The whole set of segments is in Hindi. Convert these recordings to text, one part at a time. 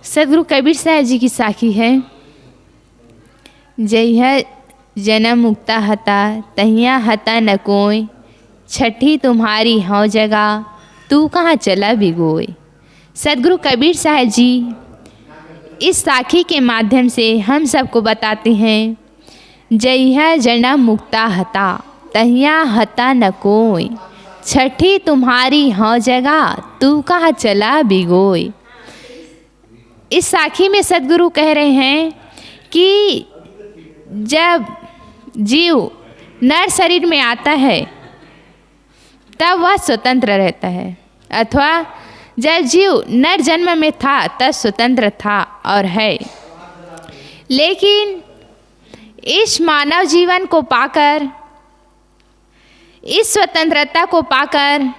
सदगुरु कबीर साहब जी की साखी है। जइहा जन्म मुक्ता हता तहिया हता न कोई, छठी तुम्हारी हौ जगह तू कहाँ चला बिगोय। सदगुरु कबीर साहब जी इस साखी के माध्यम से हम सबको बताते हैं, जइहा जन्म मुक्ता हता तहिया हता न कोई, छठी तुम्हारी हौ जगह तू कहाँ चला बिगोय। इस साखी में सदगुरु कह रहे हैं कि जब जीव नर शरीर में आता है तब वह स्वतंत्र रहता है, अथवा जब जीव नर जन्म में था तब स्वतंत्र था और है। लेकिन इस मानव जीवन को पाकर, इस स्वतंत्रता को पाकर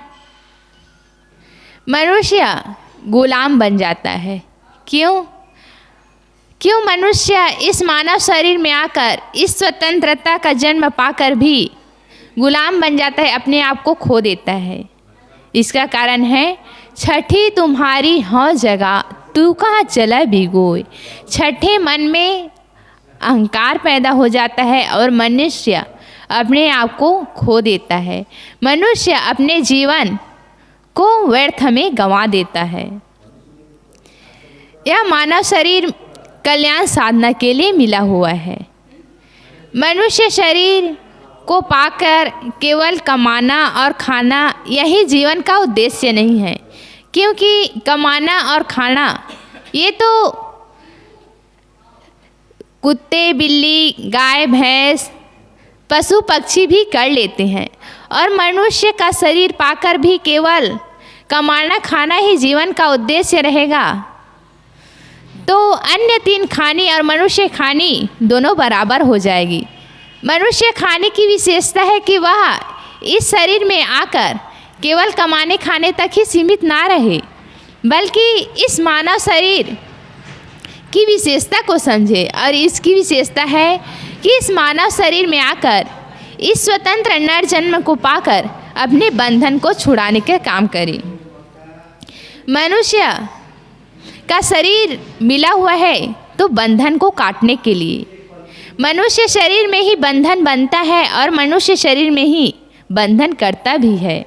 मनुष्य गुलाम बन जाता है। क्यों मनुष्य इस मानव शरीर में आकर इस स्वतंत्रता का जन्म पाकर भी गुलाम बन जाता है, अपने आप को खो देता है। इसका कारण है, छठी तुम्हारी हौ जगह तू कहाँ चला बिगोय। छठे मन में अहंकार पैदा हो जाता है और मनुष्य अपने आप को खो देता है। मनुष्य अपने जीवन को व्यर्थ में गंवा देता है। यह मानव शरीर कल्याण साधना के लिए मिला हुआ है। मनुष्य शरीर को पाकर केवल कमाना और खाना यही जीवन का उद्देश्य नहीं है, क्योंकि कमाना और खाना ये तो कुत्ते, बिल्ली, गाय, भैंस, पशु पक्षी भी कर लेते हैं, और मनुष्य का शरीर पाकर भी केवल कमाना खाना ही जीवन का उद्देश्य रहेगा तो अन्य तीन खानी और मनुष्य खानी दोनों बराबर हो जाएगी। मनुष्य खाने की विशेषता है कि वह इस शरीर में आकर केवल कमाने खाने तक ही सीमित ना रहे, बल्कि इस मानव शरीर की विशेषता को समझे। और इसकी विशेषता है कि इस मानव शरीर में आकर इस स्वतंत्र नर जन्म को पाकर अपने बंधन को छुड़ाने का काम करे। मनुष्य का शरीर मिला हुआ है तो बंधन को काटने के लिए। मनुष्य शरीर में ही बंधन बनता है और मनुष्य शरीर में ही बंधन करता भी है।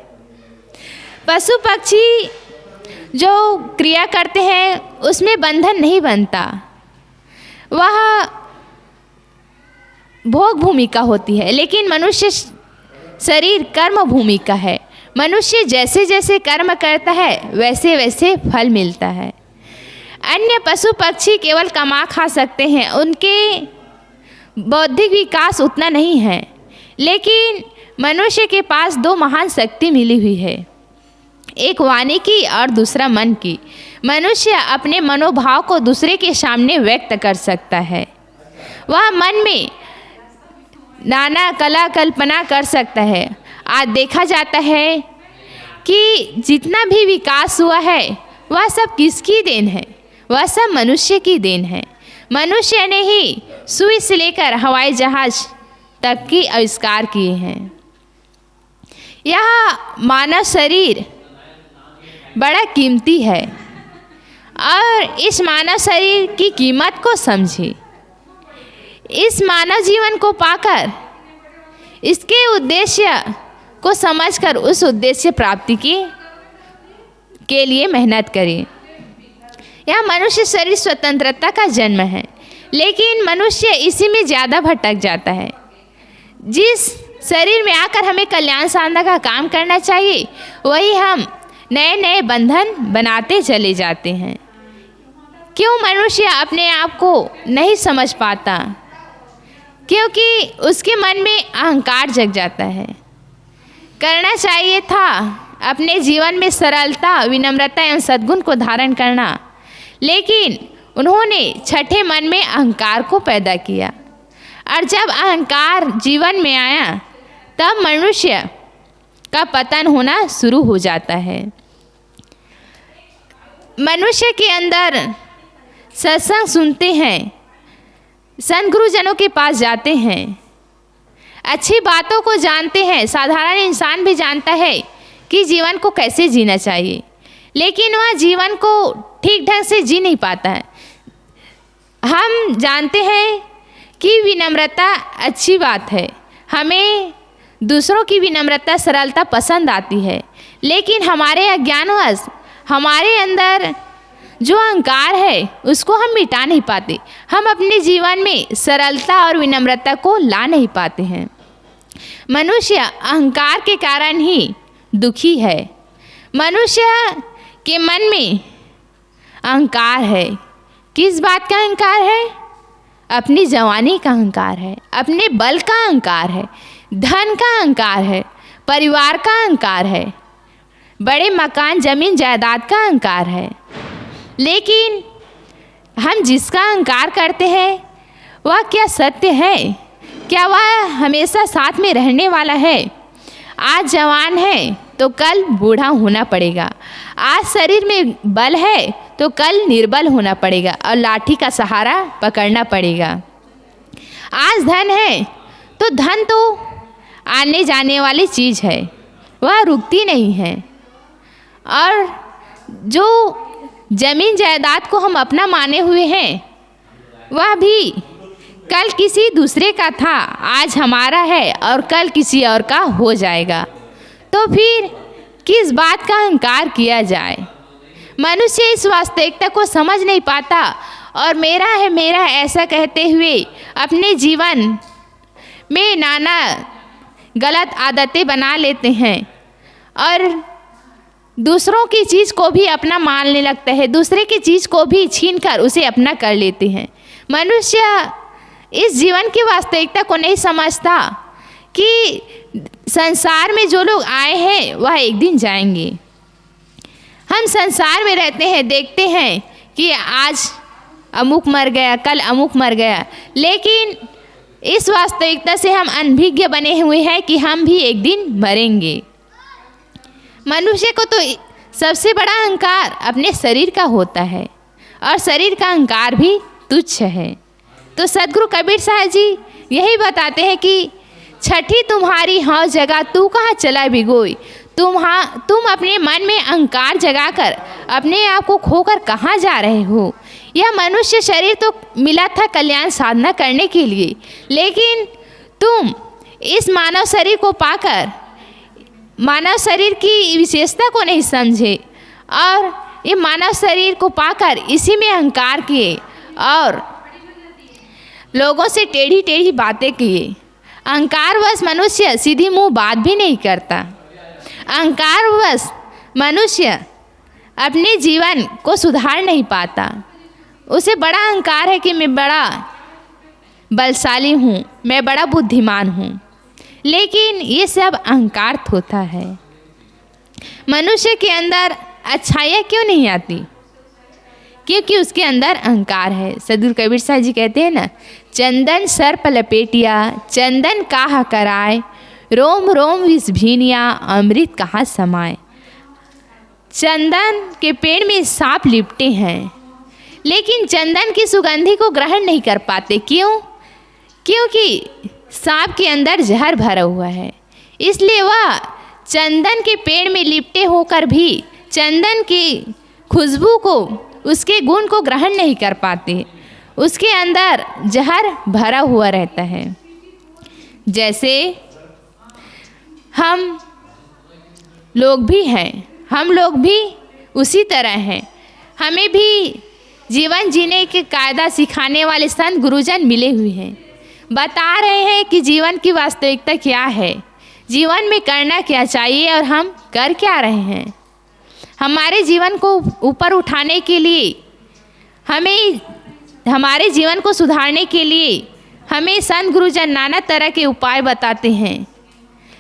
पशु पक्षी जो क्रिया करते हैं उसमें बंधन नहीं बनता, वह भोग भूमि का होती है। लेकिन मनुष्य शरीर कर्म भूमि का है। मनुष्य जैसे जैसे कर्म करता है वैसे वैसे फल मिलता है। अन्य पशु पक्षी केवल कमा खा सकते हैं, उनके बौद्धिक विकास उतना नहीं है। लेकिन मनुष्य के पास दो महान शक्ति मिली हुई है, एक वाणी की और दूसरा मन की। मनुष्य अपने मनोभाव को दूसरे के सामने व्यक्त कर सकता है। वह मन में नाना कला कल्पना कर सकता है। आज देखा जाता है कि जितना भी विकास हुआ है वह सब किसकी देन है? वह सब मनुष्य की देन है। मनुष्य ने ही सुई से लेकर हवाई जहाज तक की आविष्कार किए हैं। यह मानव शरीर बड़ा कीमती है और इस मानव शरीर की कीमत को समझे। इस मानव जीवन को पाकर इसके उद्देश्य को समझकर उस उद्देश्य प्राप्ति के लिए मेहनत करें। यह मनुष्य शरीर स्वतंत्रता का जन्म है, लेकिन मनुष्य इसी में ज़्यादा भटक जाता है। जिस शरीर में आकर हमें कल्याण साधना का काम करना चाहिए, वही हम नए नए बंधन बनाते चले जाते हैं। क्यों मनुष्य अपने आप को नहीं समझ पाता? क्योंकि उसके मन में अहंकार जग जाता है। करना चाहिए था अपने जीवन में सरलता, विनम्रता एवं सद्गुण को धारण करना, लेकिन उन्होंने छठे मन में अहंकार को पैदा किया। और जब अहंकार जीवन में आया तब मनुष्य का पतन होना शुरू हो जाता है। मनुष्य के अंदर सत्संग सुनते हैं, संत गुरुजनों के पास जाते हैं, अच्छी बातों को जानते हैं। साधारण इंसान भी जानता है कि जीवन को कैसे जीना चाहिए, लेकिन वह जीवन को ठीक ढंग से जी नहीं पाता है। हम जानते हैं कि विनम्रता अच्छी बात है, हमें दूसरों की विनम्रता सरलता पसंद आती है, लेकिन हमारे अज्ञानवश हमारे अंदर जो अहंकार है उसको हम मिटा नहीं पाते। हम अपने जीवन में सरलता और विनम्रता को ला नहीं पाते हैं। मनुष्य अहंकार के कारण ही दुखी है। मनुष्य के मन में अहंकार है। किस बात का अहंकार है? अपनी जवानी का अहंकार है, अपने बल का अहंकार है, धन का अहंकार है, परिवार का अहंकार है, बड़े मकान जमीन जायदाद का अहंकार है। लेकिन हम जिसका अहंकार करते हैं वह क्या सत्य है? क्या वह हमेशा साथ में रहने वाला है? आज जवान है तो कल बूढ़ा होना पड़ेगा, आज शरीर में बल है तो कल निर्बल होना पड़ेगा और लाठी का सहारा पकड़ना पड़ेगा। आज धन है तो धन तो आने जाने वाली चीज़ है, वह रुकती नहीं है। और जो जमीन जायदाद को हम अपना माने हुए हैं वह भी कल किसी दूसरे का था, आज हमारा है और कल किसी और का हो जाएगा। तो फिर किस बात का अहंकार किया जाए? मनुष्य इस वास्तविकता को समझ नहीं पाता और मेरा है मेरा ऐसा कहते हुए अपने जीवन में नाना गलत आदतें बना लेते हैं और दूसरों की चीज़ को भी अपना मानने लगता है, दूसरे की चीज़ को भी छीनकर उसे अपना कर लेते हैं। मनुष्य इस जीवन की वास्तविकता को नहीं समझता कि संसार में जो लोग आए हैं वह एक दिन जाएंगे। हम संसार में रहते हैं, देखते हैं कि आज अमुक मर गया, कल अमुक मर गया, लेकिन इस वास्तविकता से हम अनभिज्ञ बने हुए हैं कि हम भी एक दिन मरेंगे। मनुष्य को तो सबसे बड़ा अहंकार अपने शरीर का होता है और शरीर का अहंकार भी तुच्छ है। तो सद्गुरु कबीर साहब जी यही बताते हैं कि छठी तुम्हारी हाँ जगह तू कहाँ चला भिगोई। तुम अपने मन में अहंकार जगाकर अपने आप को खोकर कहाँ जा रहे हो। यह मनुष्य शरीर तो मिला था कल्याण साधना करने के लिए, लेकिन तुम इस मानव शरीर को पाकर मानव शरीर की विशेषता को नहीं समझे और ये मानव शरीर को पाकर इसी में अहंकार किए और लोगों से टेढ़ी टेढ़ी बातें किए। अहंकारवश मनुष्य सीधी मुंह बात भी नहीं करता। अहंकारवश मनुष्य अपने जीवन को सुधार नहीं पाता। उसे बड़ा अहंकार है कि मैं बड़ा बलशाली हूँ, मैं बड़ा बुद्धिमान हूँ, लेकिन ये सब अहंकार होता है। मनुष्य के अंदर अच्छाइयाँ क्यों नहीं आती? क्योंकि उसके अंदर अहंकार है। सद्गुरु कबीर साहब जी कहते हैं ना, चंदन सर्प लपेटिया चंदन काह कराए, रोम रोम विष भीनिया अमृत कहाँ समाए। चंदन के पेड़ में सांप लिपटे हैं, लेकिन चंदन की सुगंधी को ग्रहण नहीं कर पाते। क्यों? क्योंकि सांप के अंदर जहर भरा हुआ है, इसलिए वह चंदन के पेड़ में लिपटे होकर भी चंदन की खुशबू को, उसके गुण को ग्रहण नहीं कर पाते। उसके अंदर जहर भरा हुआ रहता है। जैसे हम लोग भी हैं, हम लोग भी उसी तरह हैं। हमें भी जीवन जीने के कायदा सिखाने वाले संत गुरुजन मिले हुए हैं, बता रहे हैं कि जीवन की वास्तविकता क्या है, जीवन में करना क्या चाहिए और हम कर क्या रहे हैं। हमारे जीवन को ऊपर उठाने के लिए, हमें हमारे जीवन को सुधारने के लिए हमें संत गुरुजन नाना तरह के उपाय बताते हैं,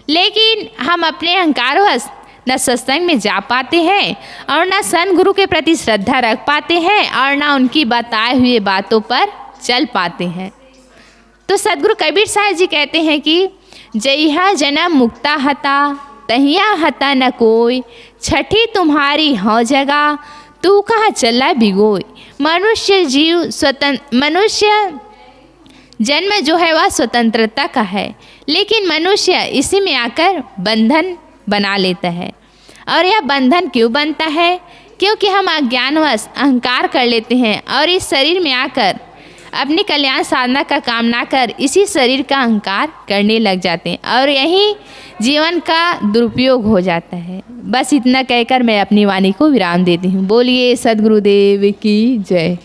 लेकिन हम अपने अहंकारवश न सत्संग में जा पाते हैं और न संत गुरु के प्रति श्रद्धा रख पाते हैं और न उनकी बताए हुए बातों पर चल पाते हैं। तो सद्गुरु कबीर साहब जी कहते हैं कि जइहा जन्म मुक्ता हता तहिया हता न कोई, छठी तुम्हारी हौ जगह तू कहाँ चला भिगोई। मनुष्य जन्म जो है वह स्वतंत्रता का है, लेकिन मनुष्य इसी में आकर बंधन बना लेता है। और यह बंधन क्यों बनता है? क्योंकि हम अज्ञानवश अहंकार कर लेते हैं और इस शरीर में आकर अपनी कल्याण साधना का काम ना कर इसी शरीर का अहंकार करने लग जाते हैं और यही जीवन का दुरुपयोग हो जाता है। बस इतना कहकर मैं अपनी वाणी को विराम देती हूँ। बोलिए सद्गुरुदेव की जय।